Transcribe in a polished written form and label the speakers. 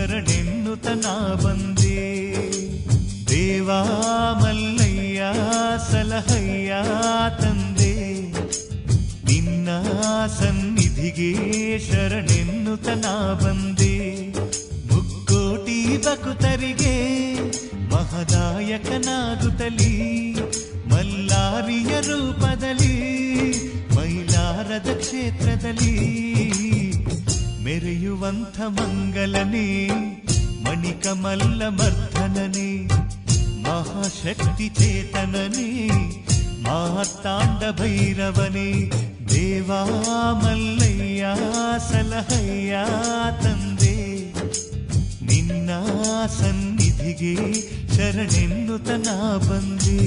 Speaker 1: ಶರಣೆನ್ನುತನ ಬಂದೆ. ದೇವಾ ಮಲ್ಲಯ್ಯ ಸಲಹಯ್ಯ ತಂದೆ, ನಿನ್ನ ಸನ್ನಿಧಿಗೆ ಶರಣೆನ್ನುತನ ಬಂದೆ. ಮುಕ್ಕೋಟಿ ಭಕ್ತರಿಗೆ ಮಹದಾಯಕನಾಗುತ್ತಲೀ, ಮಲ್ಲಾರಿಯ ರೂಪದಲ್ಲಿ ಮೈಲಾರದ ಕ್ಷೇತ್ರದಲ್ಲಿ ಮೆರೆಯುವಂಥ ಮಂಗಲನೇ, ಮಣಿಕಮಲ್ಲ ಮರ್ಧನನೇ, ಮಹಾಶಕ್ತಿ ಚೇತನನೇ, ಮಾರ್ತಾಂಡ ಭೈರವನೇ. ದೇವಾ ಮಲ್ಲಯ್ಯ ಸಲಹಯ್ಯ ತಂದೆ, ನಿನ್ನ ಸನ್ನಿಧಿಗೆ ಶರಣೆನ್ನುತನ ಬಂದೆ.